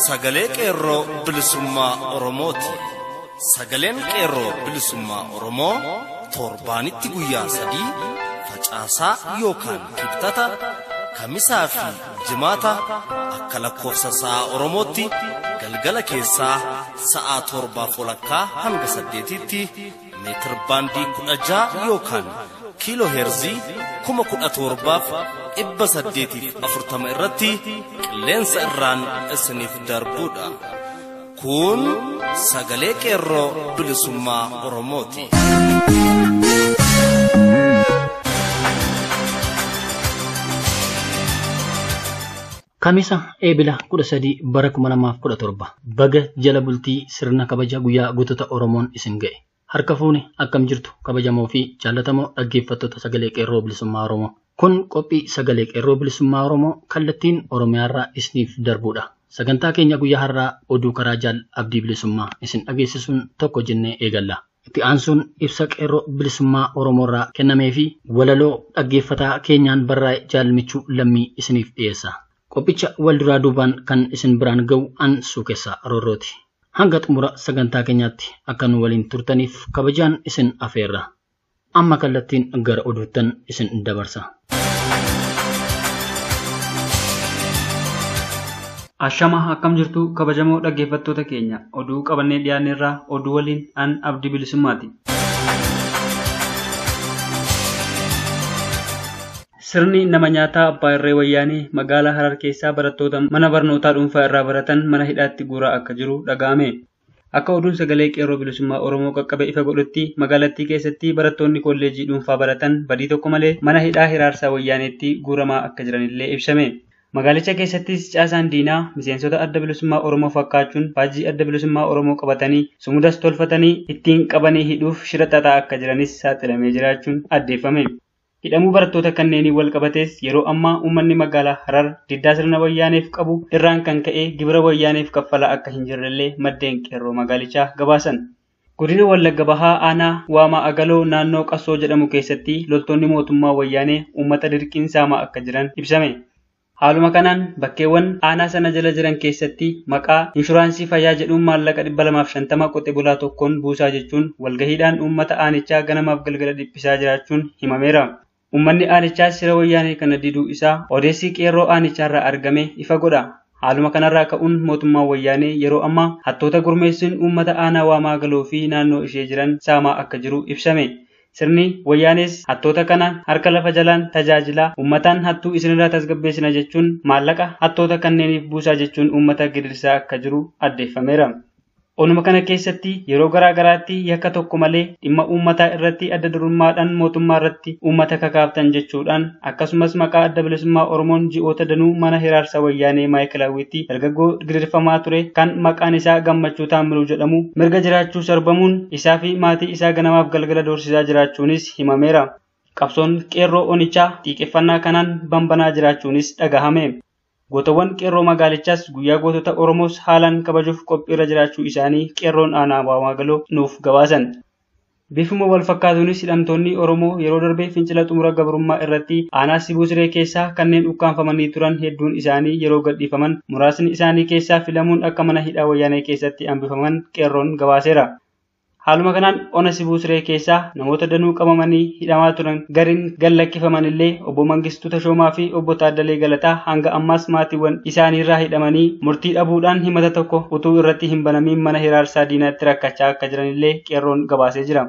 sagalee qeerroo bilisummaa Oromooti. Sagaleen qeerroo bilisummaa Oromoo torbaanitti guyyaa 3 facaasaa yookaan kibxata kamisaa fi jimaata akka lakkoofsa sa'a Oromootti galgala keessaa sa'a 7:00 hanga 8tti meetir baandii 16 yookaan kiiloo heerzii 17,840 irratti qilleensa irraan isiniif darbuudha. Kun sagalee qeerroo bilisummaa Oromooti. Kamisa eebila 13 bara 2017 baga jala bultii sirna kabaja guyyaa gootota Oromoon isin ga'e. Harka fuuni akkam jirtu kabajamoo fi jaallatamoo dhaggeeffattoota sagalee qeerroo bilisummaa Oromoo. Kun qophii sagalee qeerroo bilisummaa Oromoo kallattiin Oromiyaarraa isiniif darbuudha. Sagantaa keenya guyyaa har'aa oduu karaa jaal abdii bilisummaa isin dhageessisuun tokko jennee eegalla. Itti aansuun ibsa qeerroo bilisummaa Oromoorraa kennamee fi walaloo dhaggeeffataa keenyaan barraa'e jaal Michuu Lammii isiniif dhiyeessa. Qophicha wal duraa duubaan kan isin biraan ga'u an Suukessaa Roorrooti. Hanga xumura sagantaa keenyaatti akka nu waliin turtaniif kabajaan isin afeerra. Amma kallattiin gara oduuttan isin dabarsa. Ashama akkam jirtu kabajamoo dhaggeeffattoota keenya oduu qabannee dhiyaanneerraa oduu waliin an abdii bilisummaati. Sirni nama nyaataa abbaa irree wayyaanee magaalaa Harar keessaa barattoota mana barnootaa dhuunfaa irraa baratan mana hidhaatti guuraa akka jiru dhaga'ame. Akka oduun sagalee qeerroo bilisummaa Oromoo qaqqabe ifa godhutti magaalattii keessatti barattoonni kolleejii dhuunfaa baratan badii tokko malee mana hidhaa hiraarsaa wayyaaneetti guuramaa akka jiranillee ibsame. Magaalicha keessattis caasaan diinaa miseensota adda bilisummaa Oromoo fakkaachuun baajii adda bilisummaa Oromoo qabatanii sumudas tolfatanii ittiin qabanii hidhuuf shira xaxaa akka jiranis saaxilamee jiraachuun addeeffame. Hidhamuu barattoota kanneenii wal qabates yeroo ammaa uummanni magaalaa Harar diddaa sirna wayyaaneef qabu irraan kan ka'e gibira wayyaaneef kaffalaa akka hin jirrellee maddeen qeerroo magaalichaa gabaasan. Godina Wallagga Bahaa aanaa Waamaa Agaloo naannoo Qassoo jedhamu keessatti loltoonni mootummaa wayyaanee uummata dirqiin saamaa akka jiran ibsame. Haaluma kanaan bakkeewwan aanaa sana jala jiran keessatti maqaa inshuraansii fayyaa jedhuun maallaqa 250 qotee bulaa tokkoon buusaa jechuun walgahiidhaan uummata aanichaa ganamaaf galgala dhiphisaa jiraachuun himameera. Uummanni aanichaas shira wayyaanee kana diduu isaa odeessi qeerroo aanichaarraa argame ifa godha. Haaluma kanarraa ka'uun mootummaan wayyaanee yeroo ammaa hattoota gurmeessuun uummata aanaa Waamaa Agaloo fi naannoo ishee jiran saamaa akka jiru ibsame. Sirni wayyaanees hattoota kana harka lafa jalaan tajaajilaa uummataan hattuu isinirraa tasgabbeessina jechuun maallaqa hattoota kanneeniif buusaa jechuun uummata gidirsaa akka jiru addeeffameera. Onuma kana keessatti yeroo garaa garaatti yakka tokko malee dhimma uummataa irratti adda durummaadhaan mootummaa irratti uummata kakaaftan jechuudhaan akkasumas maqaa adda bilisummaa Oromoon ji'oota danuu mana hiraarsa wayyaanee Maayikilaawitti dargaggoo gidirfamaa ture kan maqaan isaa Gammachuu Taamiruu jedhamu mirga jiraachuu sarbamuun isaa fi maatii isaa ganamaaf galgala doorsisaa jiraachuunis himameera. Qabsoon qeerroo onichaa xiiqeffannaa kanaan banbanaa jiraachuunis dhagahame. Gootawwan qeerroo magaalichaas guyyaa gootota Oromoos haalaan kabajuuf qophiirra jiraachuu isaanii qeerroon aanaa Waamaa Agaloo nuuf gabaasan. Bifuma wal fakkaatuunis hidhamtoonni Oromoo yeroo darbee fincila xumura gabrummaa irratti aanaa Sibuu Siree keessaa kanneen ukkaanfamanii turan hedduun isaanii yeroo gadhiifaman muraasni isaanii keessaa filamuun akka mana hidhaa wayyaanee keessatti hambifaman qeerroon gabaaseera. Haaluma kanaan ona Sibuu Siree keessaa namoota danuu qabamanii hidhamaa turan gariin gallakkifaman illee obbo Mangistuu Tashoomaa fi obbo Taaddalee Galataa hanga ammaas maatiiwwan isaaniirraa hidhamanii murtii dhabuudhaan himata tokko utuu irratti hin banamiin mana hiraarsaa diinaatti rakkachaa akka jiran illee qeerroon gabaasee jira.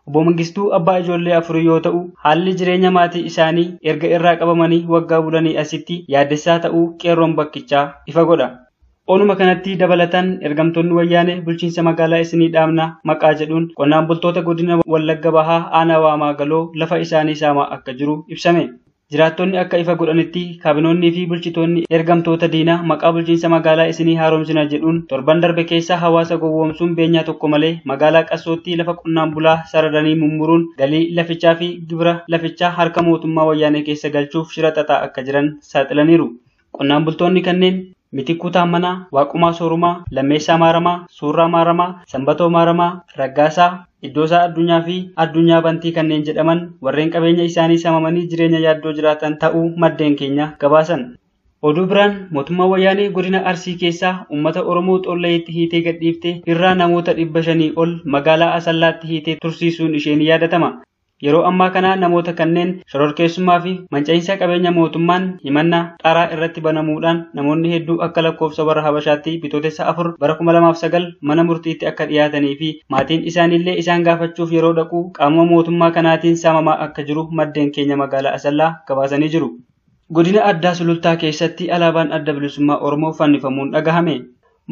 Obbo Mangistuu abbaa ijoollee 4 yoo ta'u haalli jireenya maatii isaanii erga irraa qabamanii waggaa bulanii asitti yaaddessaa ta'uu qeerroon bakkichaa ifa godha. Onuma kanatti dabalatan ergamtoonni wayyaanee bulchiinsa magaalaa isinii dhaabna maqaa jedhuun qonnaan bultoota godina Wallagga Bahaa aanaa Waamaa Agaloo lafa isaanii saamaa akka jiru ibsame. Jiraattonni akka ifa godhanitti kaabinoonnii fi bulchitoonni ergamtoota diinaa maqaa bulchiinsa magaalaa isinii haaromsina jedhuun torban darbe keessa hawaasa gowwoomsuun beenyaa tokko malee magaalaa Qassootti lafa qonnaan bulaa saradanii mummuruun galii lafichaa fi gibira lafichaa harka mootummaa wayyaanee keessa galchuuf shira xaxaa akka jiran saaxilaniiru. Qonnaan bultoonni kanneen Mitikuu Taammanaa, Waaqumaa Soorumaa, Lammeessaa Maaramaa, Suurraa Maaramaa, Sanbatoo Maaramaa, Raggaasaa, Iddoosaa Addunyaa fi Addunyaa Bantii kanneen jedhaman warreen qabeenya isaanii samamanii jireenya yaaddoo jiraatan ta'uu maddeen keenya gabaasan. Oduu biraan mootummaa wayyaanee godina Arsii keessaa uummata Oromoo xolleetti hiitee gadhiiftee irraa namoota 500 ol magaalaa Asallaatti hiitee tursiisuun isheen yaadatama. Yeroo ammaa kana namoota kanneen shororkeessummaa fi manca'iinsa qabeenya mootummaan himannaa dharaa irratti banamuudhaan namoonni hedduu akka lakkoofsa warra Habashaatti bitootessa 4 bara 2009 mana murtiitti akka dhiyaatanii fi maatiin isaaniillee isaan gaafachuuf yeroo dhaqu qaama mootummaa kanaatiin saamamaa akka jiru maddeen keenya magaalaa Asallaa gabaasanii jiru. Godina addaa Sulultaa keessatti alaabaan adda bilisummaa Oromoo fannifamuun dhagahame.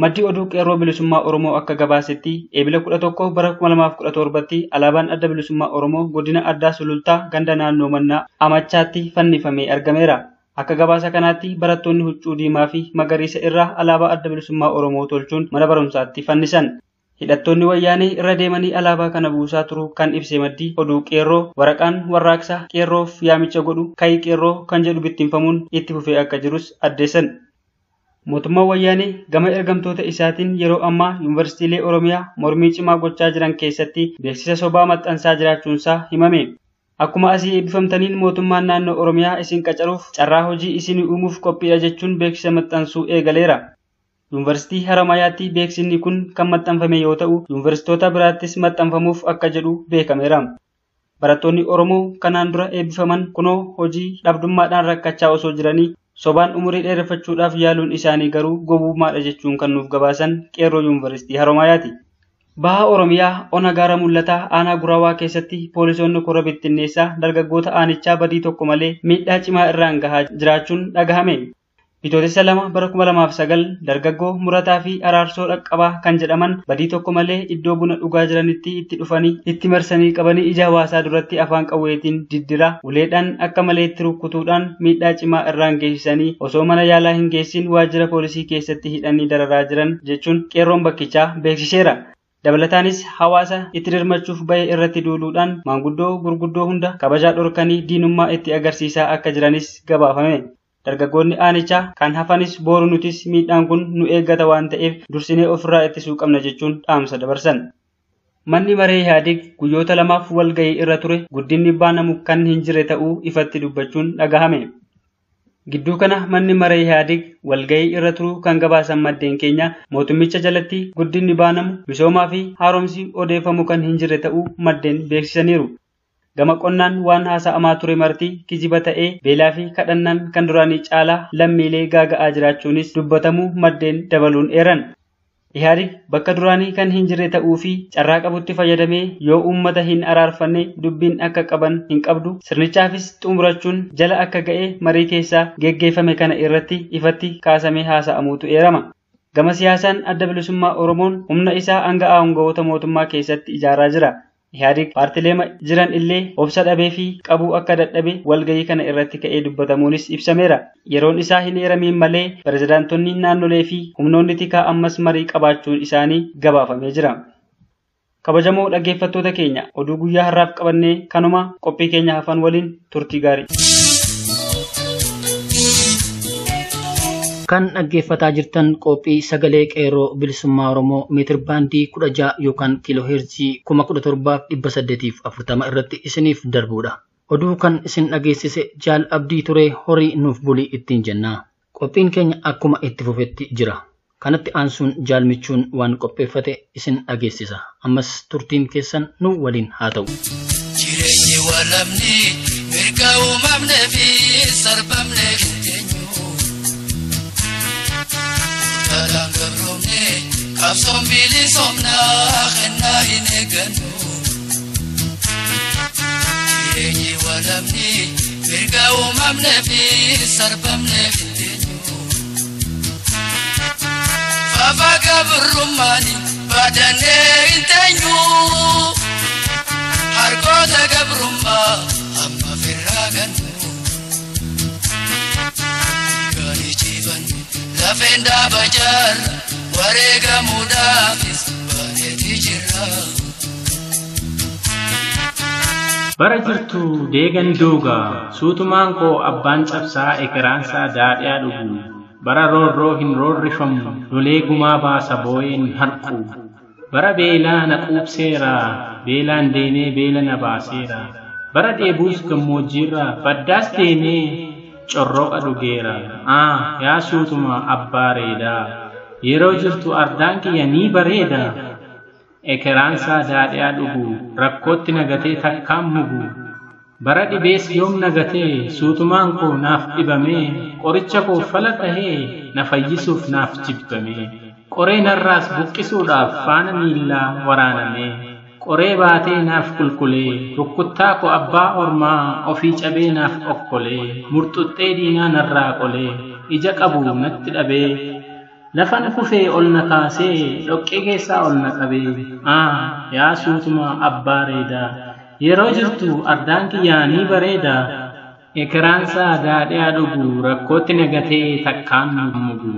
Maddi oduu qeerroo bilisummaa Oromoo akka gabaasetti eebila 11 bara 2017tti alaabaan adda bilisummaa Oromoo godina addaa Sulultaa ganda naannoo Mannaa Amachaatti fannifamee argameera. Akka gabaasa kanaatti barattoonni huccuu diimaa fi magariisa irraa alaabaa adda bilisummaa Oromoo tolchuun mana barumsaatti fannisan. Hidhattoonni wayyaanee irra deemanii alaabaa kana buusaa turuu kan ibse maddi oduu qeerroo waraqaan warraaqsa qeerroof yaamicha godhu ka'ii qeerroo kan jedhu bittinfamuun itti fufee akka jirus addeessan. Mootummaan wayyaanee gama ergamtoota isaatiin yeroo ammaa yuunivarsiitiilee Oromiyaa mormii cimaa gochaa jiran keessatti beeksisa sobaa maxxansaa jiraachuunsaa himame. Akkuma asii eebbifamtaniin mootummaan naannoo Oromiyaa isin qacaruuf carraa hojii isin uumuuf qophiidha jechuun beeksisa maxxansuu eegaleera. Yuunivarsiitii Haramayaatti beeksisni kun kan maxxanfame yoo ta'u, yuunivarsiitota biraattis maxxanfamuuf akka jedhu beekameera. Barattoonni Oromoo kanaan dura eebbifaman kunoo hojii dhabdummaadhaan rakkachaa osoo jiranii sobaan umurii dheereffachuudhaaf yaaluun isaanii garuu gowwummaadha jechuun kan nuuf gabaasan qeerroo yuunivarsiitii Haramayaati. Baha Oromiyaa ona gaara mul'ataa aanaa Guraawaa keessatti poolisoonni kora bittinneessaa dargaggoota aanichaa badii tokko malee miidhaa cimaa irraan gahaa jiraachuun dhagahame. Bitootessa 2 bara 2009 dargaggoo murataa fi araarsoo dhaqqabaa kan jedhaman badii tokko malee iddoo buna dhugaa jiranitti itti dhufanii itti marsanii qabanii ija hawaasaa duratti afaan qawweetiin diddiraa uleedhaan akka maleetti rukkutuudhaan miidhaa cimaa irraan geessisanii osoo mana yaalaa hin geessin waajjira poolisii keessatti hidhanii dararaa jiran jechuun qeerroon bakkichaa beeksiseera. Dabalataanis hawaasa itti dirmachuuf bahe irratti duuluudhaan maanguddoo gurguddoo hunda kabajaa dhorkanii diinummaa itti agarsiisaa akka jiranis gabaafame. Dargaggoonni aanichaa kan hafanis booru nutis miidhaan kun nu eeggata waan ta'eef dursinee ofirraa ittisuu qabna jechuun dhaamsa dabarsan. Manni maree Ihaadig guyyoota 2 walgahii irra ture guddinni baanamu kan hin jirre ta'uu ifatti dubbachuun dhagahame. Gidduu kana manni maree Ihaadig walgahii irra turuu kan gabaasan maddeen keenya mootummicha jalatti guddinni baanamu misoomaa fi haaromsi odeeffamu kan hin jirre ta'uu maddeen beeksisaniiru. Gama qonnaan waan haasa'amaa ture marti kijiba ta'ee beelaa fi kadhannaan kan duraanii caalaa lammiilee gaaga'aa jiraachuunis dubbatamuu maddeen dabaluun eeran. Ihaadig bakka duraanii kan hin jirre ta'uu fi carraa qabutti fayyadamee yoo uummata hin araarfanne dubbiin akka qaban hin qabdu sirnichaafis xumurachuun jala akka ga'e marii keessaa geggeeffame kana irratti ifatti kaasamee haasa'amuutu eerama. Gama siyaasaan adda bilisummaa Oromoon humna isaa hanga aangawoota mootummaa keessatti ijaaraa jira. Ihaadig paartilee jiran illee obsa dhabee fi qabuu akka dadhabe walgahii kana irratti ka'ee dubbatamuunis ibsameera. Yeroon isaa hin eeramiin malee pirezidaantonni naannolee fi humnoonni tikaa ammas marii qabaachuun isaanii gabaafamee jira. Kabajamoo dhaggeeffattoota keenya oduu guyyaa har'aaf qabannee kanuma qophii keenya hafan waliin turtii gaarii. Kan dhaggeeffataa jirtan qophii sagalee qeerroo bilisummaa Oromoo meetir baandii 16 yookaan kiiloo heerzii 1740 irratti isiniif darbuudha. Oduu kan isin dhageessise Jaal Abdii Turee horii nuuf bulii ittiin jenna. Qophiin keenya akkuma itti fufetti jira. Kanatti aansuun Jaal Michuun waan qopheeffate isin dhageessisa. Ammas turtiin keessan nu waliin haa ta'u. Jireenyi walamni mirga uumamnee fi sarbamnee Kapson bili somna khenna hineganu Jireenyi walamni mirga uumamne fi sarbamne fiteenyu Fafa gabrummaani badanne inteenyu Harkoota gabrummaa amma firraagannu Gani jiban lafeen bajaarra Warega mudafis bareeti jira. Bara jirtu deegani doogaa suutumaan koo abbaan cabsaa ekeraansaa daadhiyaa dhugu bara roorroo hin roorrifamu lolee gumaa baasa boo'een harqu bara beelaa na quubseera beelaan deemee beela na baaseera bara dheebuus gammoojjiirra baddaas deemee corroqa dhugeera. Yaa suutuma abbaa reedaa yeroo jirtu ardaan kiyya ni bareeda. Ekeraansaa daadhiyaa dhugu rakkootti nagatee takkaan mugu. Bara dhibees yoom nagatee suutumaan koo naaf dhibamee qoricha koo fala tahee na fayyisuuf naaf jibbamee. Qoree narraas buqqisuudhaaf faana miillaa waraanamee. Qoree baatee naaf qulqulee rukkuttaa koo abbaa ormaa ofii cabee naaf okkolee. Murxuxxee diinaa narraa qolee ija qabu natti dhabee. Lafan kufee ol na kaasee dhoqqee keessaa ol na qabee. Yaa suutuma abbaa reedaa yeroo jirtu ardaan kiyyaa ni bareeda. Ekeraansaa daadhiyaa dhugu rakkootti nagatee takkaan mugu.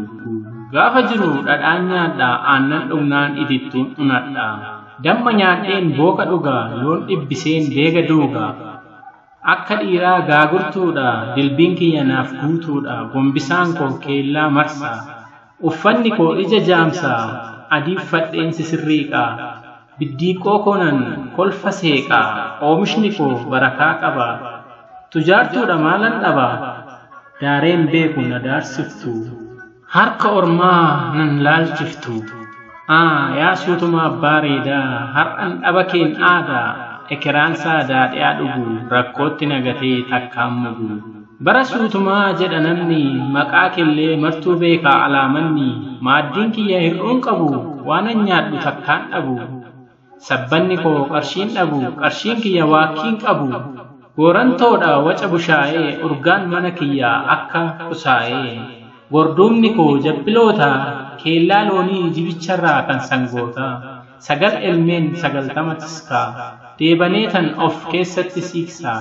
Gaafa jiru dhadhaan nyaadha aannan dhugnaan itittuun unadha. Damma nyaadheen booka dhugaa loon dhibbiseen deega duuga. Akka dhiiraa gaagurtuudha dilbiin kiyya naaf guutuudha. Gombisaan koo keellaa marsa. Uffanni koo ija jaamsaa adiif fadheen sisirriiqa. Biddiiqoo koonan kolfa seeqa. Oomishni koo barakaa qaba. Tujaartuudha maalan dhaba. Daareen beeku na daarsiftu. Harka ormaa nan laalchiftu. Yaa suutuma abbaa reedaa har'an dhaba keen aadaa. Ekeraansaa daadhiyaa dhugu rakkootti nagatee takkaan mugu. Bara suutumaa jedha namni maqaa killee martuu beekaa alaamanni. Maaddiin kiyya hir'uun qabu waanan nyaadhu takkaan dhabu. Sabbanni koo qarshiin dhabu qarshiin kiyya waakkiin qabu. Goorantoodha waca bushaayee urgaan mana kiyyaa akka kusaayee. Gorduumni koo jabbiloota keellaa loonii jibicharraa kan sangoota. Sagal elmeen 90 tiskaa deebaneetan of keessatti siiksaa.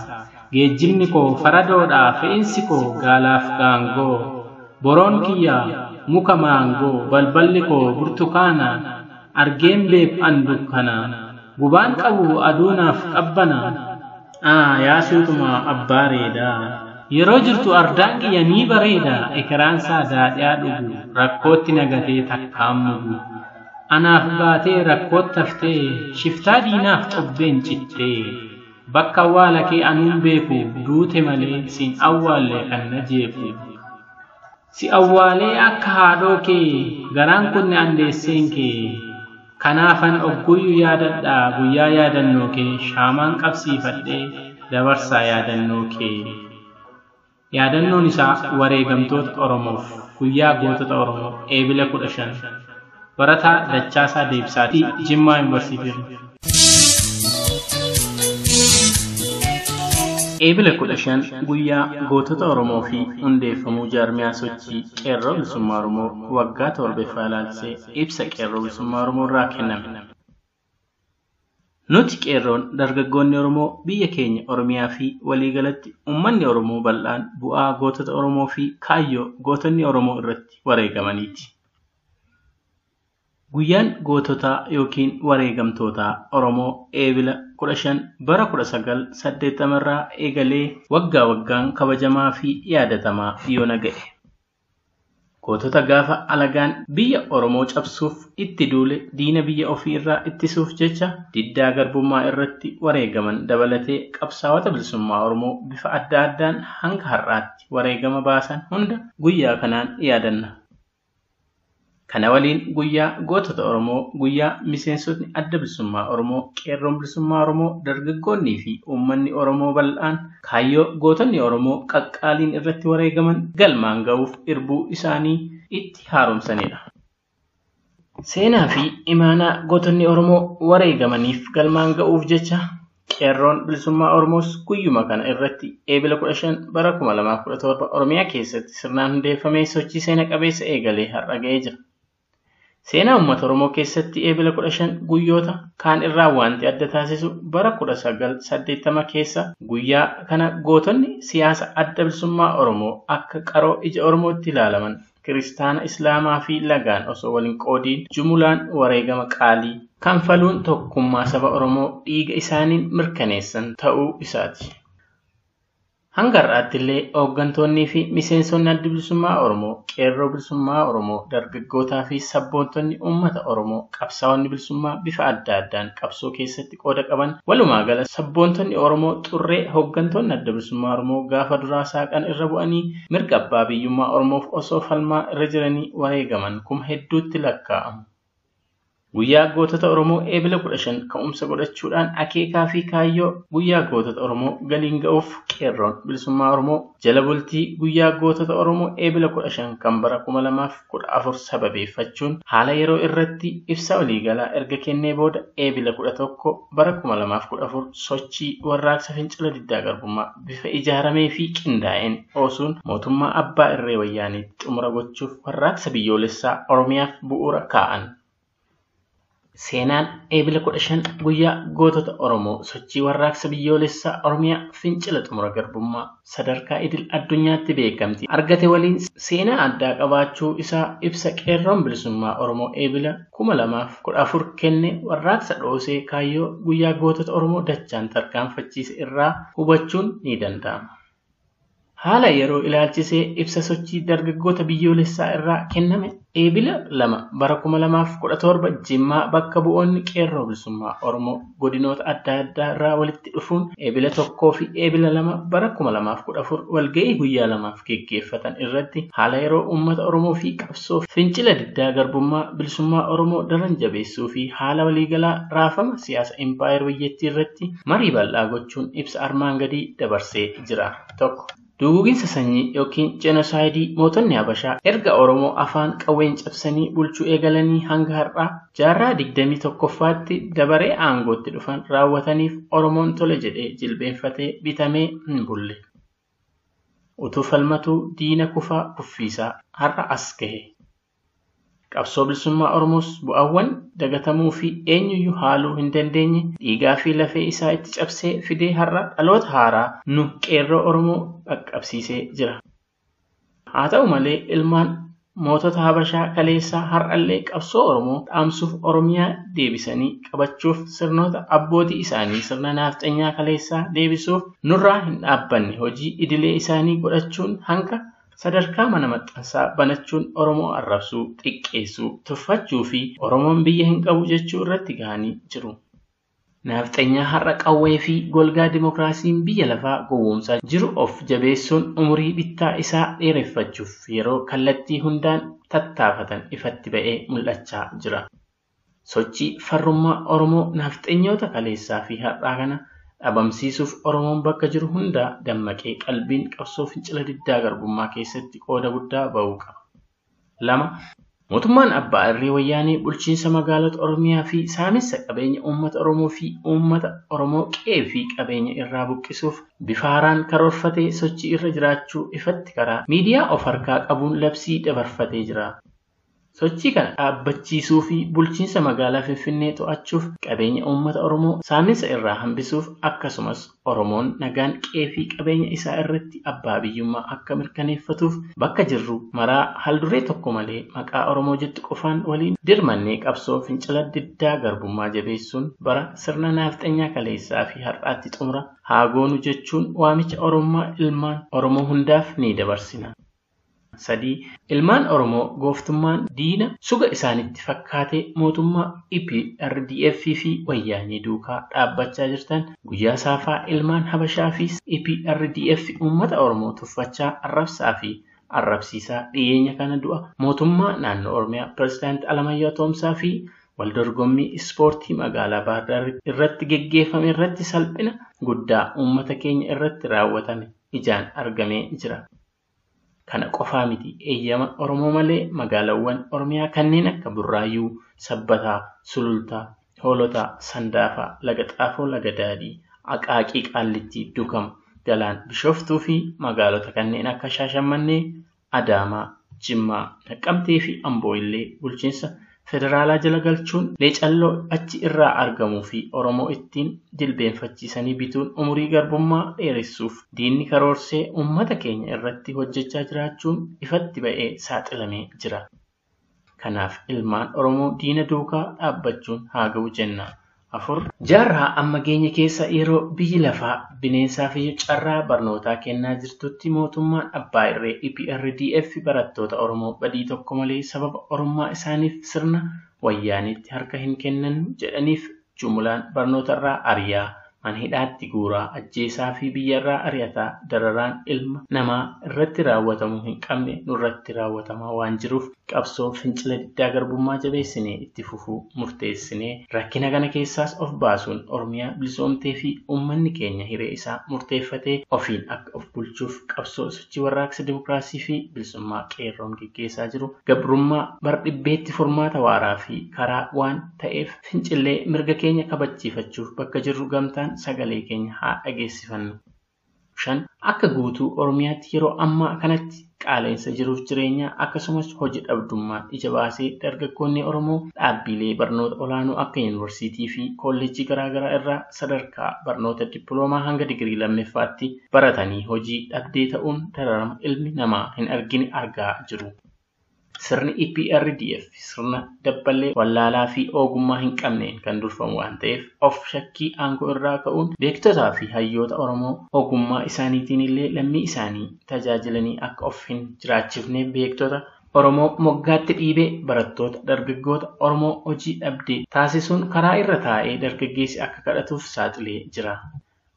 Geejjibni koo faradoodha fe'insi koo gaalaaf gaangoo. Boroon kiyya muka maangoo balballi koo burtukaana. Argeen beekan dukkana gubaan qabu aduunaaf qabbana. Yaa suutuma abbaa reedaa yeroo jirtu ardaan kiyya ni bareeda. Ekeraansaa daadhiyaa dhugu rakkootti nagatee takkaan mugu. Anaaf baatee rakkootti haftee shiftaa diinaaf xobbeen cittee. Bakka awwaala kee anuun beeku duute malee siin awwaalle kan na jeefu. Si awwaalee akka haadhoo kee garaan kunne andeesseen kee. Kanaafan ogguyyuu yaadadhaa guyyaa yaadannoo kee shaamaan qabsiifadhee dabarsaa yaadannoo kee. Yaadannoon isaa wareegamtoota Oromoof guyyaa gootota Oromoo eebila 15 barataa Dachaasaa Deebisaatii Jimmaa Yuunivarsiitii. Eebila 15 guyyaa gootota Oromoo fi hundeeffamuu jaarmiyaa sochii qeerroo bilisummaa Oromoo waggaa 7ffaa ilaalchisee ibsa qeerroo bilisummaa Oromoo irraa kenname. Nuti qeerroon dargaggoonni Oromoo biyya keenya Oromiyaa fi waliigalatti uummanni Oromoo bal'aan bu'aa gootota Oromoo fi kaayyoo gootonni Oromoo irratti wareegamaniiti. Guyyaan goototaa yookiin wareegamtootaa Oromoo eebila 15 bara 1980 irraa eegalee waggaa waggaan kabajamaa fi yaadatamaa yoona ga'e. Gootota gaafa alagaan biyya Oromoo cabsuuf itti duule diina biyya ofii irraa ittisuuf jecha diddaa garbummaa irratti wareegaman dabalatee qabsaa'ota bilisummaa Oromoo bifa adda addaan hanga har'aatti wareegama baasan hunda guyyaa kanaan yaadanna. Kana waliin guyyaa gootota Oromoo guyyaa miseensotni adda bilisummaa Oromoo qeerroon bilisummaa Oromoo dargaggoonnii fi uummanni Oromoo bal'aan kaayyoo gootonni Oromoo qaqqaaliin irratti wareegaman galmaan ga'uuf irbuu isaanii itti haaromsanidha. Seenaa fi imaanaa gootonni Oromoo wareegamaniif galmaan ga'uuf jecha qeerroon bilisummaa Oromoos guyyuma kana irratti eebila 15 bara 2017 Oromiyaa keessatti sirnaan hundeeffamee sochii seena qabeessa eegalee har'a ga'ee jira. Seenaa uummata Oromoo keessatti eebila 15 guyyoota kaan irraa wanti adda taasisu bara 1980 keessa guyyaa kana gootonni siyaasa adda bilisummaa Oromoo akka qaroo ija Oromootti ilaalaman kiristaana Islaamaa fi lagaan osoo waliin qoodiin jumulaan wareegama qaalii kanfaluun tokkummaa saba Oromoo dhiiga isaaniin mirkaneessan ta'uu isaati. Hanga har'aattillee hooggantoonnii fi miseensonni adda bilisummaa Oromoo, qeerroo bilisummaa Oromoo, dargaggootaa fi sabboontonni uummata Oromoo qabsaa'onni bilisummaa bifa adda addaan qabsoo keessatti qooda qaban walumaa gala sabboontonni Oromoo xurree hooggantoonni adda bilisummaa Oromoo gaafa duraa saaqan irra bu'anii mirga abbaa biyyummaa Oromoof osoo falmaa irra jiranii wareegaman kuma hedduutti lakkaa'amu. Guyyaa gootota Oromoo eebila 15 ka'umsa godhachuudhaan akeekaa fi kaayyoo guyyaa gootota Oromoo galiin ga'uuf qeerroon bilisummaa Oromoo jala bultii guyyaa gootota Oromoo eebila 15 kan bara 2014 sababeeffachuun haala yeroo irratti ibsa waliigalaa erga kennee booda eebila 11 bara 2014 sochii warraaqsa fincila diddaa garbummaa bifa ijaaramee fi qindaa'een oosuun mootummaa abbaa irree wayyaaniitti xumura gochuuf warraaqsa biyyoolessaa Oromiyaaf bu'uura kaa'an. Seenaan eebila 15 guyyaa gootota Oromoo sochii warraaqsa biyyoolessaa Oromiyaa fincila xumura garbummaa sadarkaa idil addunyaatti beekamtii argate waliin seenaa addaa qabaachuu isaa ibsa qeerroon bilisummaa Oromoo eebila 2014 kenne warraaqsa dhoosee kaayyoo guyyaa gootota Oromoo dachaan tarkaanfachiise irraa hubachuun ni danda'ama. Haala yeroo ilaalchisee ibsa sochii dargaggoota biyyoolessaa irraa kenname eebila 2 bara 2017 Jimmaa bakka bu'oonni qeerroo bilisummaa Oromoo godinoota adda addaa irraa walitti dhufuun eebila 1 fi eebila 2 bara 2014 walga'ii guyyaa 2 geggeeffatan irratti haala yeroo uummata Oromoo fi qabsoo fincila diddaa garbummaa bilisummaa Oromoo daran jabeessuu fi haala waliigalaa raafama siyaasa impaayir biyyattii irratti marii bal'aa gochuun ibsa armaan gadii dabarsee jira. 1. Duguginsa sanyii yookiin jenosaayidii mootonni Habashaa erga Oromoo afaan qawween cabsanii bulchuu eegalanii hanga har'aa jaarraa 21ffaatti dabaree aangootti dhufan raawwataniif Oromoon tole jedhee jilbeenfatee bitamee hin bulle. Utuu falmatuu diina kufaa kuffiisaa har'a as gahe. Qabsoo bilisummaa Oromoos bu'aawwan dagatamuu fi eenyuyyuu haaluu hin dandeenye dhiigaa fi lafee isaa itti cabsee fidee har'a dhaloota haaraa nu qeerroo Oromoo qaqqabsiisee jira. Haa ta'u malee ilmaan mootota Habashaa kaleessaa har'allee qabsoo Oromoo dhaamsuuf Oromiyaa deebisanii qabachuuf sirnoota abbootii isaanii sirna nafxanyaa kaleessaa deebisuuf nurraa hin dhaabbanne hojii idilee isaanii godhachuun hanga sadarkaa mana maxxansaa banachuun Oromoo arrabsuu, xiqqeessuu, tuffachuu fi Oromoon biyya hin qabu jechuu irratti gahanii jiru. Nafxanyaa har'a qawwee fi golgaa dimokiraasiin biyya lafaa gowwoomsaa jiru of jabeessuun umurii bittaa isaa dheereffachuuf yeroo kallattii hundaan tattaafatan ifatti ba'ee mul'achaa jira. Sochii farrummaa Oromoo nafxanyoota kaleessaa fi har'aa kana dhabamsiisuuf Oromoon bakka jiru hundaa dammaqee qalbiin qabsoo fincila diddaa garbummaa keessatti qooda guddaa ba'uu qaba. 2. Mootummaan abbaa irree wayyaanii bulchiinsa magaalota Oromiyaa fi saamicha qabeenya uummata Oromoo fi uummata Oromoo qe'ee fi qabeenya irraa buqqisuuf bifa haaraan karoorfatee sochii irra jiraachuu ifatti karaa miidiyaa of harkaa qabuun labsii dabarfatee jira. Sochii kana dhaabbachiisuu fi bulchiinsa magaalaa Finfinnee to'achuuf qabeenya uummata Oromoo saamicha irraa hambisuuf akkasumas Oromoon nagaan qe'ee fi qabeenya isaa irratti abbaa biyyummaa akka mirkaneeffatuuf bakka jirru maraa halduree tokko malee maqaa Oromoo jettu qofaan waliin dirmannee qabsoo fincila diddaa garbummaa jabeessuun bara sirna nafxanyaa kaleessaa fi har'aatti xumura haa goonu jechuun waamicha Oromummaa ilmaan Oromoo hundaaf ni dabarsina. 3. Ilmaan Oromoo gooftummaan diina suga isaanitti fakkaatee mootummaa EPRDF fi wayyaanii duukaa dhaabbachaa jirtan guyyaa saafaa ilmaan Habashaa fi EPRDF uummata Oromoo tuffachaa arrabsaa fi arrabsiisaa dhiyeenya kana du'a mootummaa naannoo Oromiyaa Pirezidaanti Alamaayyoo Atoomsaa fi waldorgommii ispoortii magaalaa Baahir Daar irratti geggeeffame irratti salphina guddaa uummata keenya irratti raawwatame ijaan argamee jira. Kana qofaa miti eeyyama Oromoo malee magaalawwan Oromiyaa kanneen akka Burraayyuu, Sabbataa, Sulultaa, Hoolotaa, Sandaafaa, Laga Xaafoo, Laga Daadii, Aqaaqii, Qaallittii, Dukam, Galaan, Bishooftuu fi magaalota kanneen akka Shaashamannee, Adaamaa, Jimmaa, Naqqamtee fi Amboo illee bulchiinsa federaalaa jala galchuun leecalloo achi irraa argamuu fi Oromoo ittiin jilbeenfachiisanii bituun umurii garbummaa dheeressuuf diinni karoorsee uummata keenya irratti hojjechaa jiraachuun ifatti ba'ee saaxilamee jira. Kanaaf ilmaan Oromoo diina duukaa dhaabbachuun haa ga'u jenna. Jaarraa amma geenya keessa yeroo biyyi lafaa bineensaa fi carraa barnootaa kennaa jirtutti mootummaan abbaa irree EPRDF barattoota Oromoo badii tokko malee sababa Oromummaa isaaniif sirna wayyaanitti harka hin kennan jedhaniif jumlaan barnoota irraa ari'aa, mana hidhaatti guuraa, ajjeesaa fi biyyarraa ari'ataa dararaan ilma namaa irratti raawwatamuu hin qabne nurratti raawwatamaa waan jiruuf qabsoo fincila diddaa garbummaa jabeessinee itti fufuu murteessinee rakkina kana keessaas of baasuun Oromiyaa bilisoomtee fi uummanni keenya hiree isaa murteeffatee ofiin akka of bulchuuf qabsoo sochii warraaqsa dimokiraasii fi bilisummaa qeerroon gaggeessaa jiru gabrummaa bardhibbeetti furmaata waaraa fi karaa waan ta'eef fincillee mirga keenya kabachiifachuuf bakka jirru gamtaan sagalee keenya haa dhageessifannu. 5. Akka guutuu Oromiyaatti yeroo ammaa kanatti qaala'insa jiruuf jireenyaa akkasumas hojii dhabdummaan ija baasee dargaggoonni Oromoo dhaabbilee barnoota olaanoo akka yuunivarsiitii fi kolleejjii garaagaraa irraa sadarkaa barnoota dippiloomaa hanga digirii lammaffaatti baratanii hojii dhabdee ta'uun dararama ilmi namaa hin argine argaa jiru. Sirni EPRDF sirna dabballee wallaalaa fi ogummaa hin qabneen kan durfamu waan ta'eef of shakkii aangoo irraa ka'uun beektotaa fi hayyoota Oromoo ogummaa isaaniitiin illee lammii isaanii tajaajilanii akka of hin jiraachifne beektota Oromoo moggaatti dhiibee barattoota dargaggoota Oromoo hojii dhabdee taasisuun karaa irra taa'ee dargaggeessi akka kadhatuuf saaxilee jira.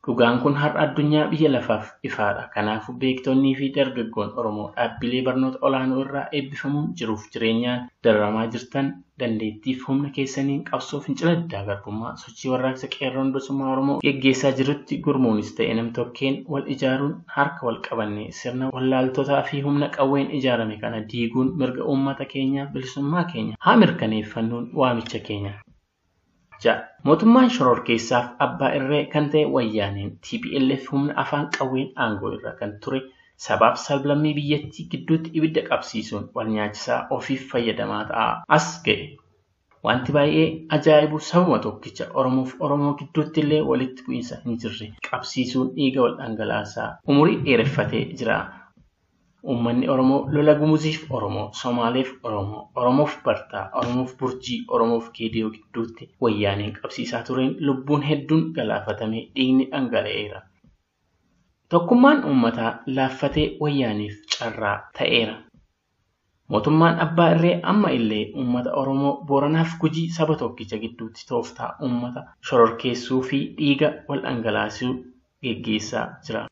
Dhugaan kun har'a addunyaa biyya lafaaf ifaadha. Kanaafuu beektonnii fi dargaggoon Oromoo dhaabbilee barnoota olaanoo irraa eebbifamuun jiruuf jireenyaan dararamaa jirtan dandeettiif humna keessaniin qabsoo fincila diddaa garbummaa sochii warraaqsa qeerroon bilisummaa Oromoo geggeessaa jirutti gurmuunis ta'e nam-tokkeen wal ijaaruun harka wal qabannee sirna wallaaltotaa fi humna qawween ijaarame kana diiguun mirga uummata keenya bilisummaa keenya haa mirkaneeffannuun waamicha keenya. Mootummaan shororkeessaaf abbaa irree kan ta'e wayyaaneen TPLF humna afaan qawween aangoo irra kan ture sabaaf sablammii biyyattii gidduutti ibidda qabsiisuun wal nyaachisaa ofiif fayyadamaa ta'aa as ga'e. Wanti baay'ee ajaa'ibu sababa tokkicha Oromoof Oromoo gidduutti illee walitti bu'iinsa hin jirre qabsiisuun dhiiga wal dhangalaasaa umurii dheereffatee jira. Uummanni Oromoo lola Gumuziif Oromoo, Somaaleef Oromoo, Oromoof Bartaa, Oromoof Burjii, Oromoof Geediyoo gidduutti wayyaaneen qabsiisaa tureen lubbuun hedduun galaafatamee dhiigni dhangala'eera. Tokkummaan uummataa laaffatee wayyaaniif carraa ta'eera. Mootummaan abbaa irree amma illee uummata Oromoo Booranaaf Gujii saba tokkicha gidduutti tooftaa uummata shororkeessuu fi dhiiga wal dhangalaasuu geggeessaa jira.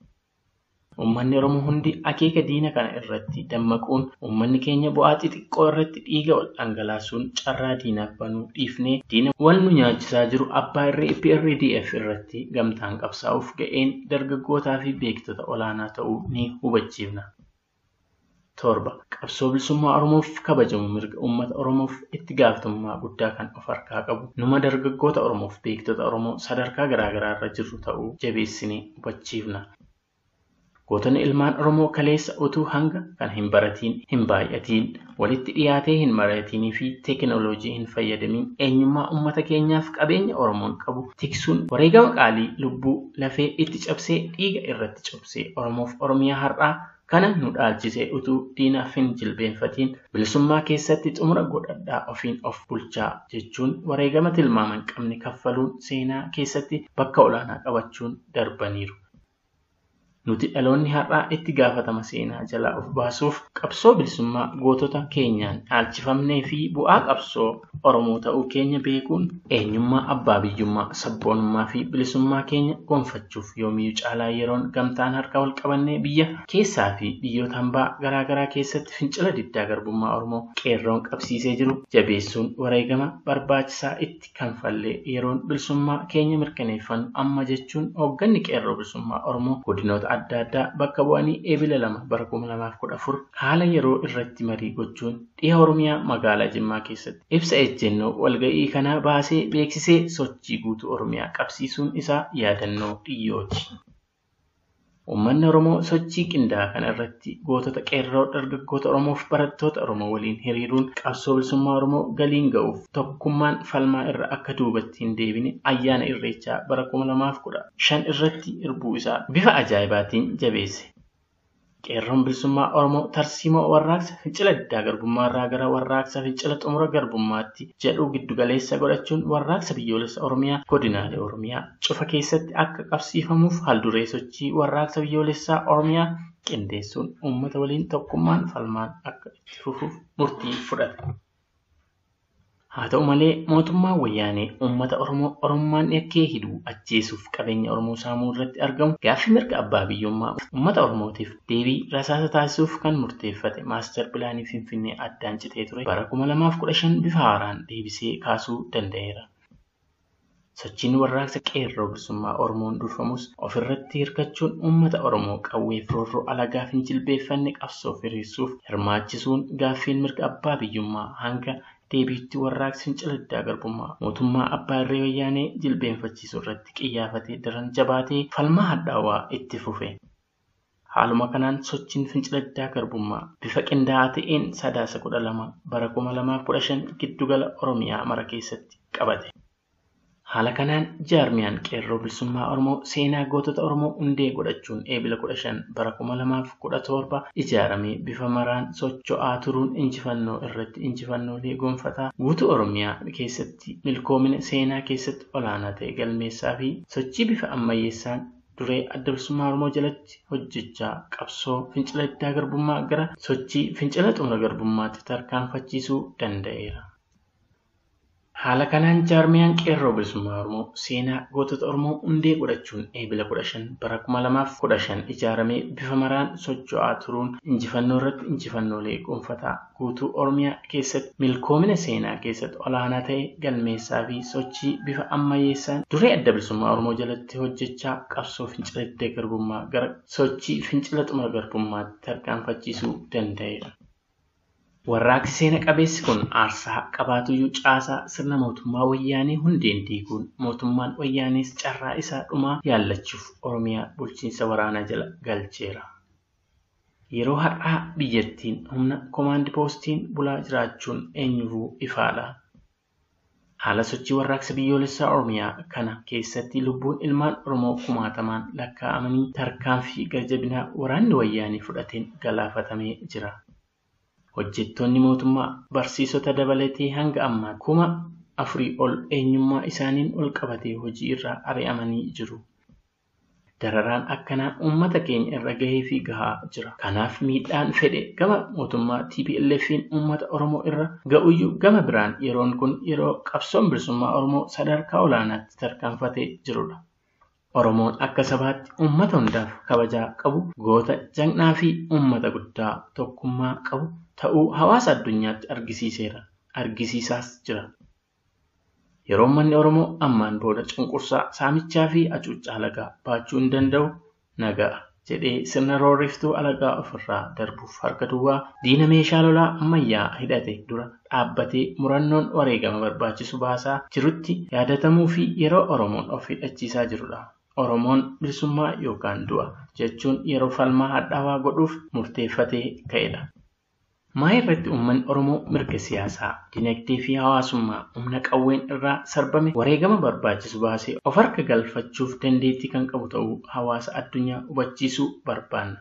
Uummanni Oromoo hundi akeeka diina kana irratti dammaquun uummanni keenya bu'aa xixiqqoo irratti dhiiga wal dhangalaasuun carraa diinaaf banuu dhiifnee diina wal nu nyaachisaa jiru abbaa irree EPRDF irratti gamtaan qabsaa'uuf ga'een dargaggootaa fi beektota olaanaa ta'uu ni hubachiifna. 7. Qabsoo bilisummaa Oromoof kabajamu mirga uummata Oromoof itti gaafatamummaa guddaa kan of harkaa qabu numa dargaggoota Oromoof beektota Oromoo sadarkaa garaagaraa irra jirru ta'uu jabeessinee hubachiifna. Gootonni ilmaan Oromoo kaleessa utuu hanga kan hin baratiin hin baay'atiin walitti dhiyaatee hin mari'atinii fi teekinooloojii hin fayyadamin eenyummaa uummata keenyaaf qabeenya Oromoon qabu tiksuun wareegama qaalii lubbuu lafee itti cabsee dhiiga irratti cabsee Oromoof Oromiyaa har'aa kana nu dhaalchisee utuu diinaaf hin jilbeenfatiin bilisummaa keessatti xumura godhadhaa ofiin of bulchaa jechuun wareegama tilmaama hin qabne kaffaluun seenaa keessatti bakka olaanaa qabachuun darbaniiru. Nuti dhaloonni har'aa itti gaafatama seenaa jalaa of baasuuf qabsoo bilisummaa gootota keenyaan dhaalchifamnee fi bu'aa qabsoo Oromoo ta'uu keenya beekuun eenyummaa abbaa biyyummaa sabboonummaa fi bilisummaa keenya gonfachuuf yoomiyyuu caalaa yeroon gamtaan harka wal qabannee biyya keessaa fi biyyoota hambaa garaagaraa keessatti fincila diddaa garbummaa Oromoo qeerroon qabsiisee jiru jabeessuun wareegama barbaachisaa itti kanfallee yeroon bilisummaa keenya mirkaneeffannu amma jechuun hoogganni qeerroo bilisummaa Oromoo godinoota adda addaa bakka bu'anii eebila 2 bara 2014 haala yeroo irratti marii gochuun dhiha Oromiyaa magaalaa Jimmaa keessatti ibsa ejjennoo walga'ii kanaa baasee beeksisee sochii guutuu Oromiyaa qabsiisuun isaa yaadannoo dhiyyooti. Uummanni Oromoo sochii qindaa'aa kana irratti gootota qeerroo dargaggoota Oromoof barattoota Oromoo waliin hiriiruun qabsoo bilisummaa Oromoo galiin ga'uuf tokkummaan falmaa irra akka duubatti hin deebine ayyaana Irreechaa bara 2015 irratti irbuu isaa bifa ajaa'ibaatiin jabeesse. Qeerroon bilisummaa Oromoo tarsiimoo warraaqsa fincila diddaa garbummaa irraa gara warraaqsa fincila xumura garbummaatti jedhu giddu galeessa godhachuun warraaqsa biyyoolessa Oromiyaa godinaalee Oromiyaa cufa keessatti akka qabsiifamuuf haalduree sochii warraaqsa biyyoolessaa Oromiyaa qindeessuun uummata waliin tokkummaan falmaan akka itti fufuuf murtii fudhate. Haa ta'u malee mootummaan wayyaanee uummata Oromoo Oromummaan yakkee hidhuu ajjeesuuf qabeenya Oromoo saamuu irratti argamu gaaffii mirga abbaa biyyummaa uummata Oromootiif deebii rasaasa taasisuuf kan murteeffate maaster pilaanii Finfinnee addaan citee ture bara 2015 bifa haaraan deebisee kaasuu danda'eera. Sochiin warraaqsa qeerroo bilisummaa Oromoon durfamus ofirratti hirkachuun uummata Oromoo qawwee roorroo alagaa fi jilbeeffanne qabsoof hiriirsuuf hirmaachisuun gaaffiin mirga abbaa biyyummaa hanga deebiitti warraaqsi fincila diddaa garbummaa mootummaa abbaa irree wayyaanee jilbeenfachiisuu irratti xiyyeeffatee daran jabaatee falmaa hadhaawaa itti fufe. Haaluma kanaan sochiin fincila diddaa garbummaa bifa qindaa'aa ta'een 12 bara 2015 giddugala Oromiyaa mara keessatti qabate. Haala kanaan jaarmiyaan qeerroo bilisummaa Oromoo seenaa gootota Oromoo hundee godhachuun eebila 15 bara 2017 ijaaramee bifa maraan socho'aa turuun injifannoo irratti injifannoolee gonfataa guutuu Oromiyaa keessatti milkoomina seenaa keessatti olaanaa ta'e galmeessaa fi sochii bifa ammayyeessaan duree adda bilisummaa Oromoo jalatti hojjechaa qabsoo fincila diddaa garbummaa gara sochii fincila xumura garbummaatti tarkaanfachiisuu danda'eera. Haala kanaan jaarmiyaan qeerroo bilisummaa Oromoo seenaa gootota Oromoo hundee godhachuun eebila 15 bara 2015 ijaaramee bifa maraan socho'aa turuun injifannoo irratti injifannoolee gonfataa guutuu Oromiyaa keessatti milkoomina seenaa keessatti olaanaa ta'e galmeessaa fi sochii bifa ammayyeessaan duree adda bilisummaa Oromoo jalatti hojjechaa qabsoo fincila diddaa garbummaa gara sochii fincila xumura garbummaatti tarkaanfachiisuu danda'eera. Warraaqsi seena qabeessi kun aarsaa qabaatuyyuu caasaa sirna mootummaa wayyaanee hundeen diiguun mootummaan wayyaanees carraa isaa dhumaa yaallachuuf Oromiyaa bulchiinsa waraanaa jala galcheera. Yeroo har'aa biyyattiin humna koomaandi poostiin bulaa jiraachuun eenyufuu ifaadha. Haala sochii warraaqsa biyyoolessaa Oromiyaa kana keessatti lubbuun ilmaan Oromoo kumaatamaan lakkaa'amanii tarkaanfii garjabinaa waraanni wayyaanee fudhateen galaafatamee jira. Hojjettoonni mootummaa barsiisota dabalatee hanga ammaa 4,000 ol eenyummaa isaaniin ol qabatee hojii irraa ari'amanii jiru. Dararaan akkanaa uummata keenya irra gahee fi gahaa jira. Kanaaf miidhaan fedhe gama mootummaa TPLF'n uummata Oromoo irra ga'uyyuu gama biraan yeroon kun yeroo qabsoon bilisummaa Oromoo sadarkaa olaanaatti tarkaanfatee jirudha. Oromoon akka sabaatti uummata hundaaf kabajaa qabu goota janqnaa fi uummata guddaa tokkummaa qabu ta'uu hawaasa addunyaatti argisiiseera. Argisiisaas jira. Yeroo manni Oromoo ammaan booda cunqursaa saamichaa fi hacuuccaa alagaa baachuu hin danda'u nagaa jedhee sirna roorriftuu alagaa ofirraa darbuuf harka duwwaa diina meeshaa lolaa ammayyaa hidhate dura dhaabbatee murannoon wareegama barbaachisu baasaa jirutti yaadatamuu fi yeroo Oromoon of hidhachiisaa jirudha. Oromoon bilisummaa yookaan du'a jechuun yeroo falmaa hadhaawaa godhuuf murteeffatee ka'edha. Maa irratti uummanni Oromoo mirga siyaasaa, dinagdee fi hawaasummaa humna qawween irraa sarbame wareegama barbaachisu baasee of harka galfachuuf dandeettii kan qabu ta'uu hawaasa addunyaa hubachiisuu barbaanna.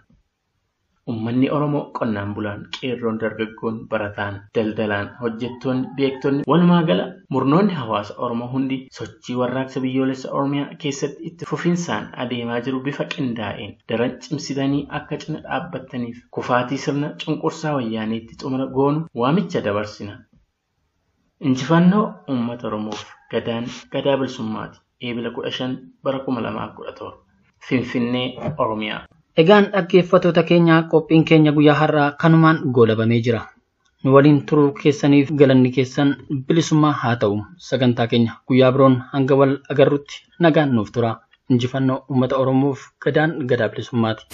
Uummanni Oromoo qonnaan bulaan, qeerroon, dargaggoon, barataan, daldalaan, hojjettoonni, beektonni walumaa gala murnoonni hawaasa Oromoo hundi sochii warraaqsa biyyoolessa Oromiyaa keessatti itti fufinsaan adeemaa jiru bifa qindaa'een daran cimsitanii akka cina dhaabbattaniif kufaatii sirna cunqursaa wayyaaneetti xumura goonu waamicha dabarsina. Injifannoo uummata Oromoof gadaan gadaa bilisummaati. Eebila 15 bara 2017 Finfinnee Oromiyaa. Egaan dhaggeeffattoota keenya qophiin keenya guyyaa har'aa kanumaan goolabamee jira. Nu waliin turuu keessaniif galanni keessan bilisummaa haa ta'u. Sagantaa keenya guyyaa biroon hanga wal agarrutti nagaan nuuf tura. Injifannoo uummata Oromoof gadaan gadaa bilisummaati.